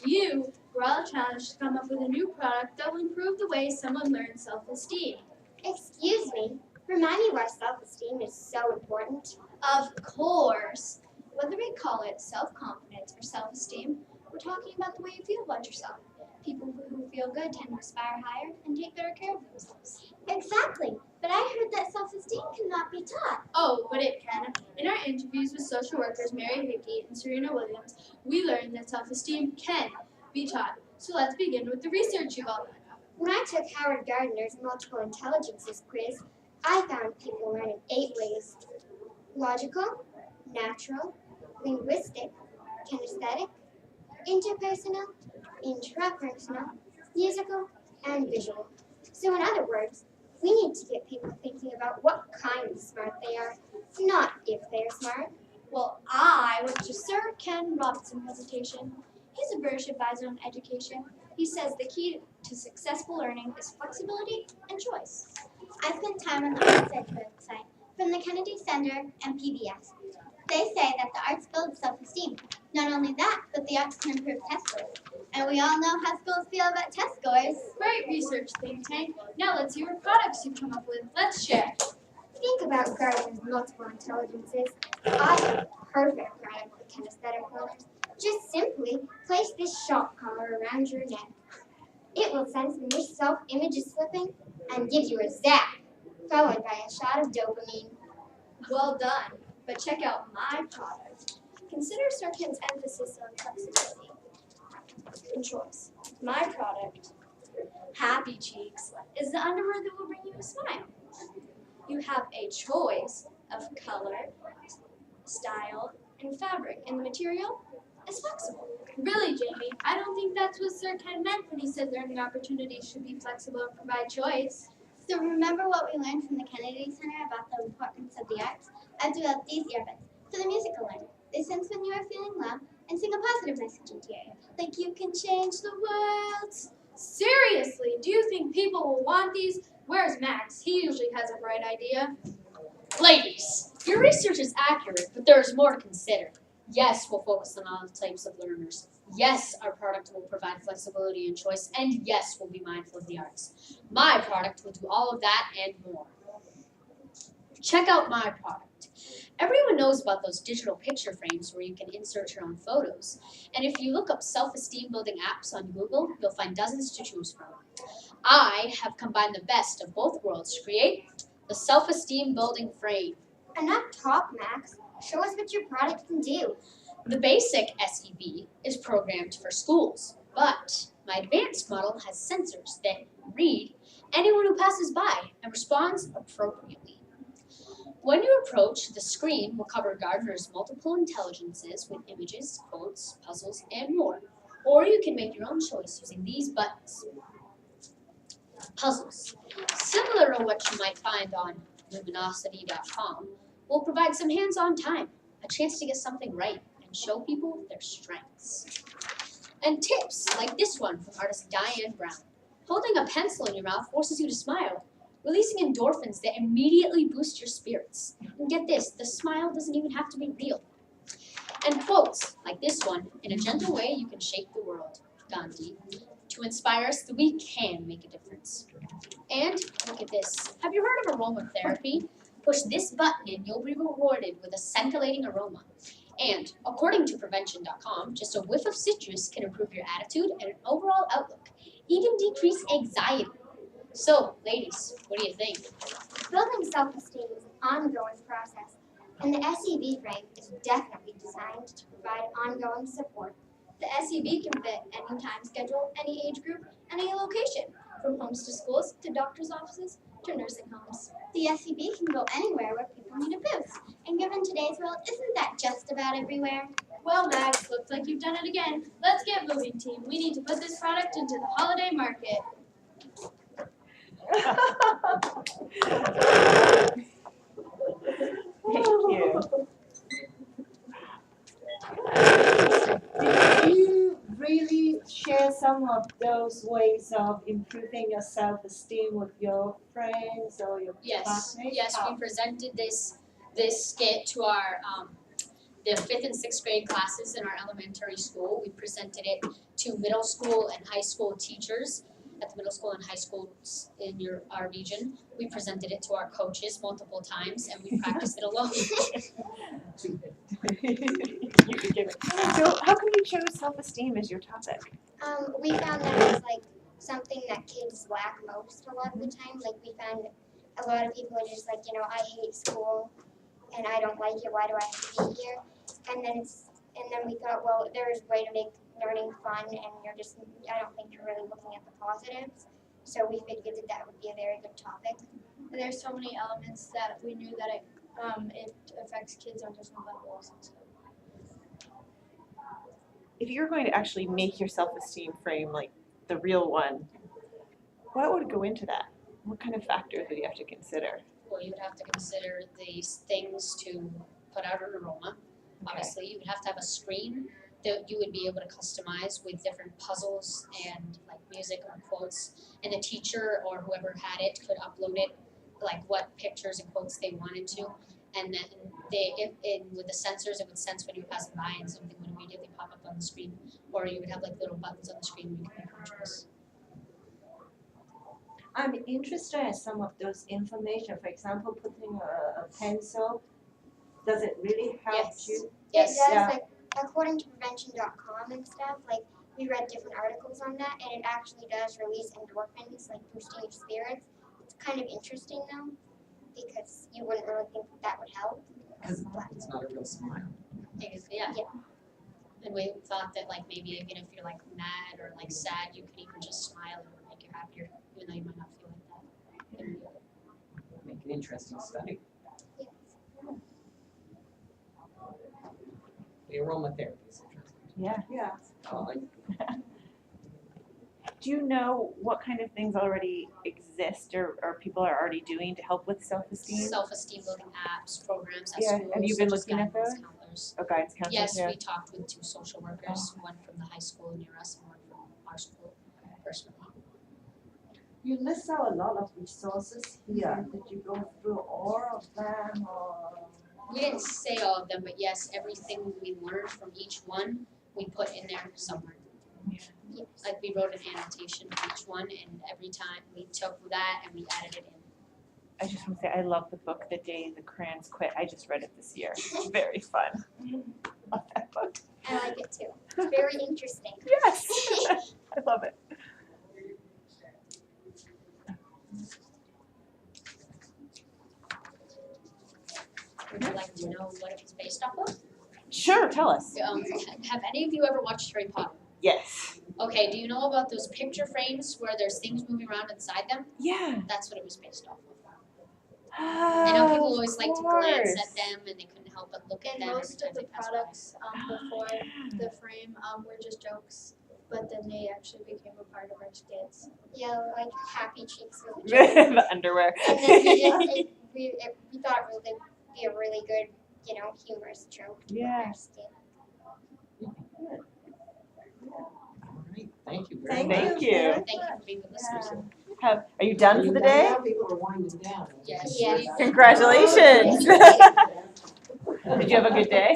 You were all challenged to come up with a new product that will improve the way someone learns self-esteem. Excuse me, remind me why self-esteem is so important. Of course. Whether we call it self-confidence or self-esteem, we're talking about the way you feel about yourself. People who feel good tend to aspire higher and take better care of themselves. Exactly, but I heard that self-esteem cannot be taught. Oh, but it can. In our interviews with social workers Mary Hickey and Serena Williams, we learned that self-esteem can be taught. So let's begin with the research you've all done. When I took Howard Gardner's multiple intelligences quiz, I found people learn in 8 ways: logical, natural, linguistic, kinesthetic, interpersonal, intrapersonal, musical, and visual. So in other words, we need to get people thinking about what kind of smart they are, not if they are smart. Well, I went to Sir Ken Robinson's presentation. He's a British advisor on education. He says the key to successful learning is flexibility and choice. I spent time on the research website from the Kennedy Center and PBS. They say that the arts build self-esteem. Not only that, but the arts can improve test scores. And we all know how schools feel about test scores. Great research, think tank. Now let's see what products you've come up with. Let's share. Think about Gardner's multiple intelligences. I have a perfect product for kinesthetic learners. Just simply place this shock collar around your neck. It will sense when your self-image is slipping and give you a zap, followed by a shot of dopamine. Well done. But check out my product. Consider Sir Ken's emphasis on flexibility and choice. My product, Happy Cheeks, is the underwear that will bring you a smile. You have a choice of color, style, and fabric, and the material is flexible. Really, Jamie, I don't think that's what Sir Ken meant when he said learning opportunities should be flexible and provide choice. So remember what we learned from the Kennedy Center about the importance of the arts? I've developed these earbuds for the musical learner. They sense when you are feeling low and sing a positive message into your ear. Like you can change the world. Seriously, do you think people will want these? Where's Max? He usually has a bright idea. Ladies, your research is accurate, but there is more to consider. Yes, we'll focus on all types of learners. Yes, our product will provide flexibility and choice. And yes, we'll be mindful of the arts. My product will do all of that and more. Check out my product. Everyone knows about those digital picture frames where you can insert your own photos. And if you look up self-esteem building apps on Google, you'll find dozens to choose from. I have combined the best of both worlds to create the self-esteem building frame. Enough talk, Max. Show us what your product can do. The basic SEB is programmed for schools, but my advanced model has sensors that read anyone who passes by and responds appropriately. When you approach, the screen will cover Gardner's multiple intelligences with images, quotes, puzzles, and more. Or you can make your own choice using these buttons. Puzzles, similar to what you might find on luminosity.com, will provide some hands-on time, a chance to get something right and show people their strengths. And tips, like this one from artist Diane Brown. Holding a pencil in your mouth forces you to smile, releasing endorphins that immediately boost your spirits. And get this, the smile doesn't even have to be real. And quotes, like this one, in a gentle way you can shape the world, Gandhi, to inspire us that we can make a difference. And look at this. Have you heard of aromatherapy? Push this button and you'll be rewarded with a scintillating aroma. And according to prevention.com, just a whiff of citrus can improve your attitude and overall outlook, even decrease anxiety. So, ladies, what do you think? Building self-esteem is an ongoing process, and the SEB frame is definitely designed to provide ongoing support. The SEB can fit any time schedule, any age group, any location, from homes to schools to doctor's offices to nursing homes. The SEB can go anywhere where people need a boost, and given today's world, isn't that just about everywhere? Well, Max, looks like you've done it again. Let's get moving, team. We need to put this product into the holiday market. Thank you. Did you really share some of those ways of improving your self-esteem with your friends or your Yes, classmates? yes, we presented this skit to our the 5th and 6th grade classes in our elementary school. We presented it to middle school and high school teachers at the middle school and high schools in our region. We presented it to our coaches multiple times, and we practiced it alone. You could give it. So how come you chose self-esteem as your topic? We found that it was like something that kids lack most a lot of the time. Like we found a lot of people are just like, I hate school and I don't like it. Why do I have to be here? And then we thought, well, there's a way to make learning fun, and I don't think you're really looking at the positives. So we figured that would be a very good topic. And there's so many elements that we knew that it affects kids on different levels and stuff. If you were going to actually make your self-esteem frame like the real one, what would go into that? What kind of factors would you have to consider? Well, you would have to consider these things to put out an aroma. Obviously, you would have to have a screen that you would be able to customize with different puzzles and like music or quotes, and the teacher or whoever had it could upload it, like what pictures and quotes they wanted to, and then with the sensors, it would sense when you were passing by and something would immediately pop up on the screen, or you would have like little buttons on the screen where you could make controls. I'm interested in some of those information. For example, putting a pencil. Does it really help you? Yes. It does, Yeah. like, according to prevention.com and stuff, like, we read different articles on that, and it actually does release endorphins, like, boosting your spirits. It's kind of interesting, though, because you wouldn't really think that would help. Because But it's not a real smile. Yeah. And we thought that like maybe even if you're like mad or like sad, you could even just smile and it would make you happier, even though you might not feel like that. Make an interesting study. yes. The aromatherapy is interesting. Yeah. Yeah. Do you know what kind of things already exist or people are already doing to help with self-esteem? Self-esteem building apps, programs at Yeah, schools, have you been such as looking at guidance those? counselors. Oh, guidance counselors, Yes, yeah. we talked with 2 social workers, one from the high school near us and one from our school personally. You list out a lot of resources here. Did you go through all of them or? We didn't say all of them, but yes, everything we learned from each one, we put in there somewhere. Yes. Like we wrote an annotation for each one, and every time we took that and we added it in. I just want to say I love the book The Day the Crayons Quit. I just read it this year. It's very fun. Love that book. I like it, too. It's very interesting. Yes. I love it. Would you like to know what it was based off of? Sure, tell us. Have any of you ever watched Harry Potter? Yes. Okay, do you know about those picture frames where there's things moving around inside them? Yeah. That's what it was based off of. I I know people always like to glance at them and they couldn't help but look at And them every most time of the they pass by. products before the frame were just jokes, but then they actually became a part of our skits. Yeah, like Happy Cheeks was a joke. The underwear. And then we thought it would be a really good, humorous joke. Yeah. Our skit. All right, thank you very much. Thank you. Thank you for being with us. Are you done for the day? Now people are winding down. Yes. Yes. Congratulations. Did you have a good day?